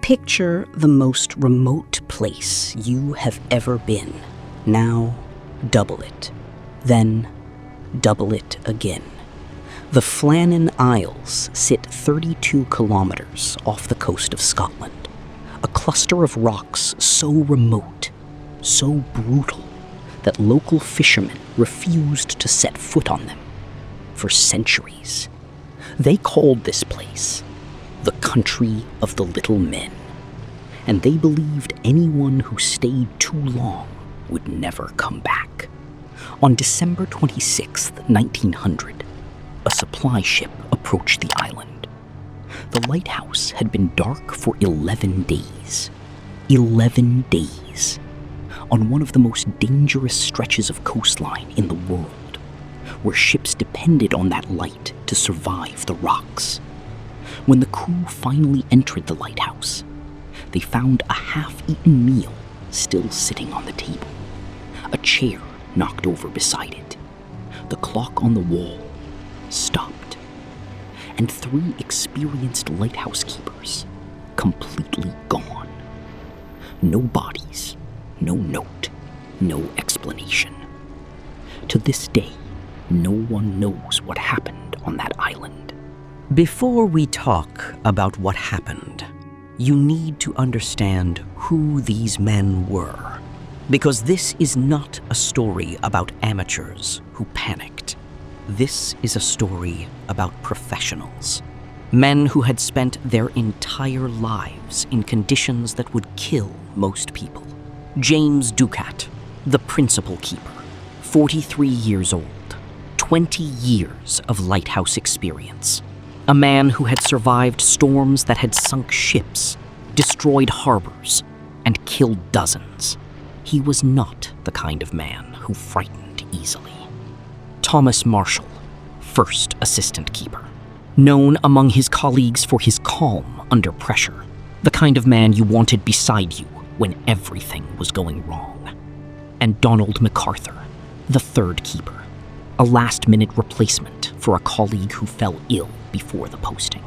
Picture the most remote place you have ever been. Now, double it. Then, double it again. The Flannan Isles sit 32 kilometers off the coast of Scotland. A cluster of rocks so remote, so brutal, that local fishermen refused to set foot on them for centuries. They called this place the Country of the Little Men, and they believed anyone who stayed too long would never come back. On December 26, 1900, a supply ship approached the island. The lighthouse had been dark for 11 days. 11 days. On one of the most dangerous stretches of coastline in the world, where ships depended on that light to survive the rocks. When the crew finally entered the lighthouse, they found a half-eaten meal still sitting on the table, a chair knocked over beside it. The clock on the wall stopped, and 3 experienced lighthouse keepers completely gone. No bodies, no note, no explanation. To this day, no one knows what happened on that island. Before we talk about what happened, you need to understand who these men were. Because this is not a story about amateurs who panicked. This is a story about professionals. Men who had spent their entire lives in conditions that would kill most people. James Ducat, the principal keeper, 43 years old, 20 years of lighthouse experience. A man who had survived storms that had sunk ships, destroyed harbors, and killed dozens. He was not the kind of man who frightened easily. Thomas Marshall, first assistant keeper, known among his colleagues for his calm under pressure, the kind of man you wanted beside you when everything was going wrong. And Donald MacArthur, the third keeper, a last-minute replacement for a colleague who fell ill before the posting.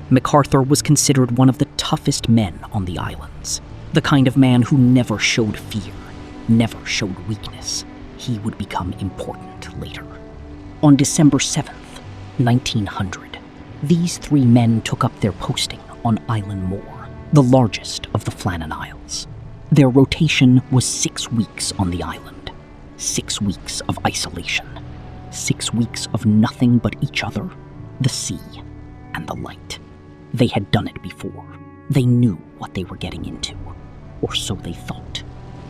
MacArthur was considered one of the toughest men on the islands, the kind of man who never showed fear, never showed weakness. He would become important later. On December 7th, 1900, these 3 men took up their posting on Island Moor, the largest of the Flannan Isles. Their rotation was 6 weeks on the island, 6 weeks of isolation, 6 weeks of nothing but each other, the sea, and the light. They had done it before. They knew what they were getting into, or so they thought.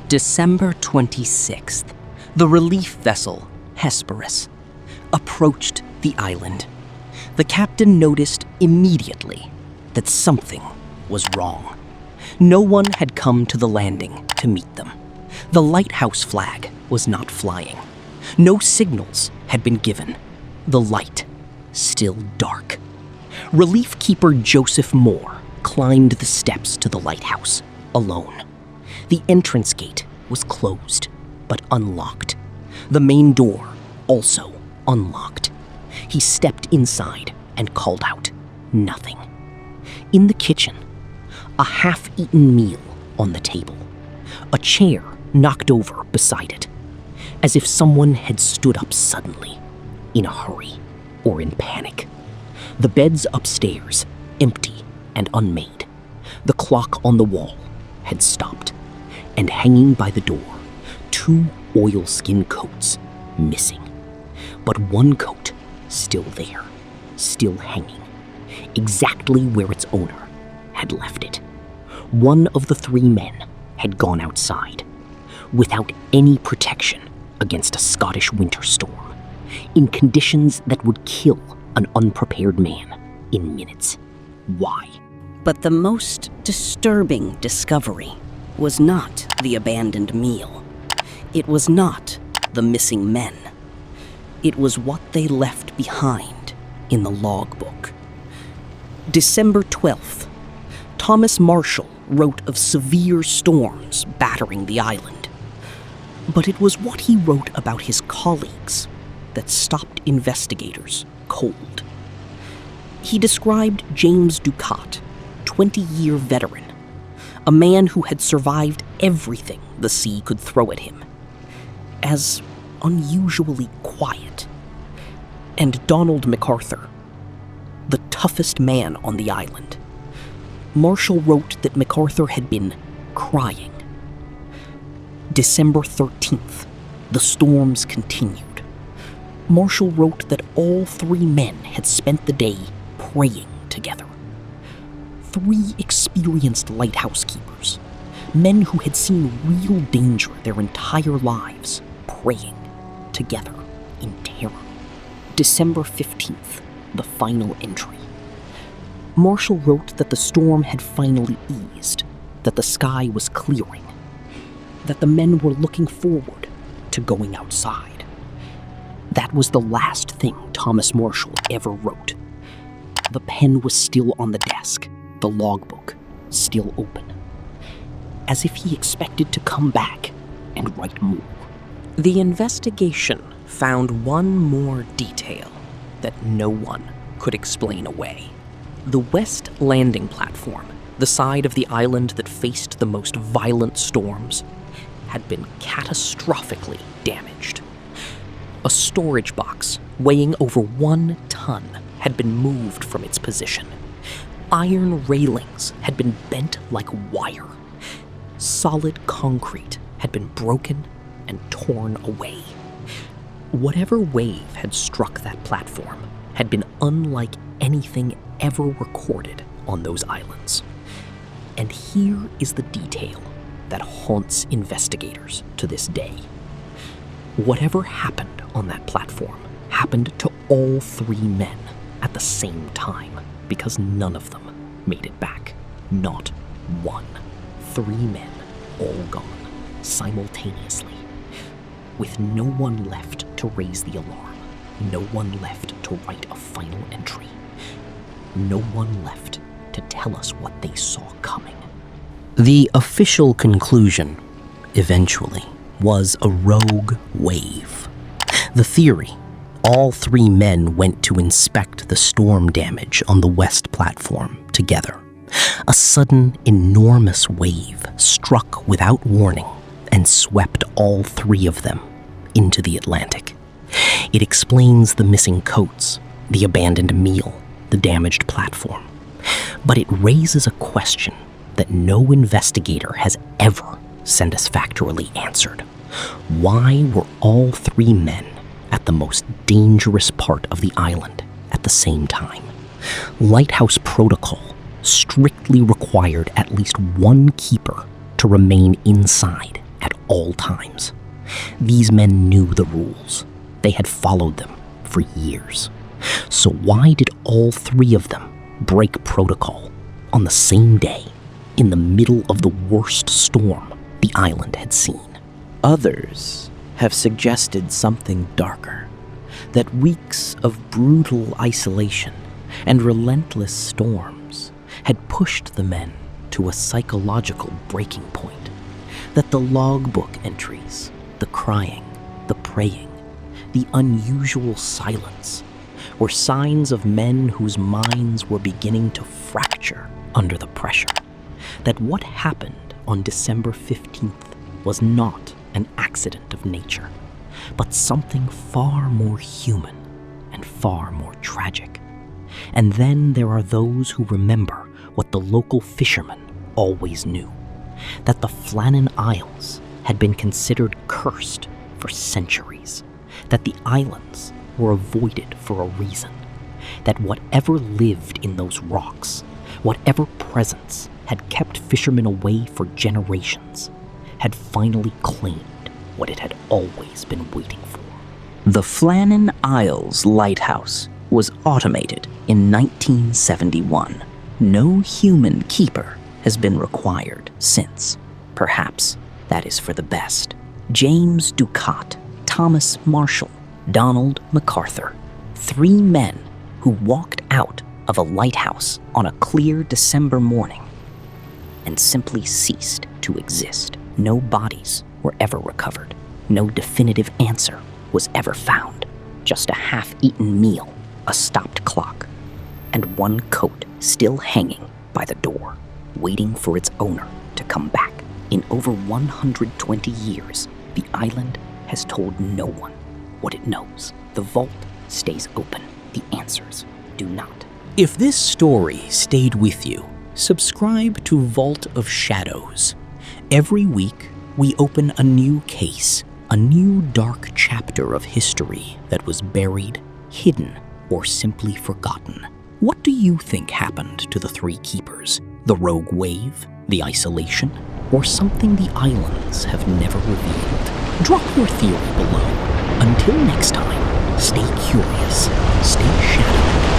December 26th, the relief vessel, Hesperus, approached the island. The captain noticed immediately that something was wrong. No one had come to the landing to meet them. The lighthouse flag was not flying. No signals had been given. The light, still dark. Relief keeper Joseph Moore climbed the steps to the lighthouse, alone. The entrance gate was closed, but unlocked. The main door also unlocked. He stepped inside and called out. Nothing. In the kitchen, a half-eaten meal on the table. A chair knocked over beside it, as if someone had stood up suddenly, in a hurry or in panic. The beds upstairs, empty and unmade. The clock on the wall had stopped, and hanging by the door, 2 oilskin coats missing. But one coat still there, still hanging, exactly where its owner had left it. One of the 3 men had gone outside, without any protection against a Scottish winter storm, in conditions that would kill an unprepared man in minutes. Why? But the most disturbing discovery was not the abandoned meal. It was not the missing men. It was what they left behind in the logbook. December 12th, Thomas Marshall wrote of severe storms battering the island. But it was what he wrote about his colleagues that stopped investigators cold. He described James Ducat, 20-year veteran, a man who had survived everything the sea could throw at him, as unusually quiet. And Donald MacArthur, the toughest man on the island. Marshall wrote that MacArthur had been crying. December 13th, the storms continued. Marshall wrote that all three men had spent the day praying together. Three experienced lighthouse keepers, men who had seen real danger their entire lives, praying together in terror. December 15th, the final entry. Marshall wrote that the storm had finally eased, that the sky was clearing, that the men were looking forward to going outside. That was the last thing Thomas Marshall ever wrote. The pen was still on the desk, the logbook still open, as if he expected to come back and write more. The investigation found one more detail that no one could explain away. The west landing platform, the side of the island that faced the most violent storms, had been catastrophically damaged. A storage box weighing over 1 ton had been moved from its position. Iron railings had been bent like wire. Solid concrete had been broken and torn away. Whatever wave had struck that platform had been unlike anything ever recorded on those islands. And here is the detail that haunts investigators to this day. Whatever happened on that platform happened to all three men at the same time, because none of them made it back. Not one. 3 men, all gone, simultaneously, with no one left to raise the alarm, no one left to write a final entry, no one left to tell us what they saw coming. The official conclusion, eventually, was a rogue wave. The theory: all 3 men went to inspect the storm damage on the west platform together. A sudden, enormous wave struck without warning and swept all 3 of them into the Atlantic. It explains the missing coats, the abandoned meal, the damaged platform. But it raises a question that no investigator has ever satisfactorily answered. Why were all 3 men at the most dangerous part of the island at the same time? Lighthouse protocol strictly required at least 1 keeper to remain inside at all times. These men knew the rules. They had followed them for years. So why did all 3 of them break protocol on the same day, in the middle of the worst storm the island had seen? Others have suggested something darker, that weeks of brutal isolation and relentless storms had pushed the men to a psychological breaking point, that the logbook entries, the crying, the praying, the unusual silence were signs of men whose minds were beginning to fracture under the pressure, that what happened on December 15th was not an accident of nature, but something far more human and far more tragic. And then there are those who remember what the local fishermen always knew, that the Flannan Isles had been considered cursed for centuries, that the islands were avoided for a reason, that whatever lived in those rocks, whatever presence had kept fishermen away for generations, had finally claimed what it had always been waiting for. The Flannan Isles lighthouse was automated in 1971. No human keeper has been required since. Perhaps that is for the best. James Ducat, Thomas Marshall, Donald MacArthur, 3 men who walked out of a lighthouse on a clear December morning and simply ceased to exist. No bodies were ever recovered. No definitive answer was ever found. Just a half-eaten meal, a stopped clock, and 1 coat still hanging by the door, waiting for its owner to come back. In over 120 years, the island has told no one what it knows. The vault stays open. The answers do not. If this story stayed with you, subscribe to Vault of Shadows. Every week, we open a new case, a new dark chapter of history that was buried, hidden, or simply forgotten. What do you think happened to the three keepers? The rogue wave, the isolation, or something the islands have never revealed? Drop your theory below. Until next time, stay curious, stay shadowed,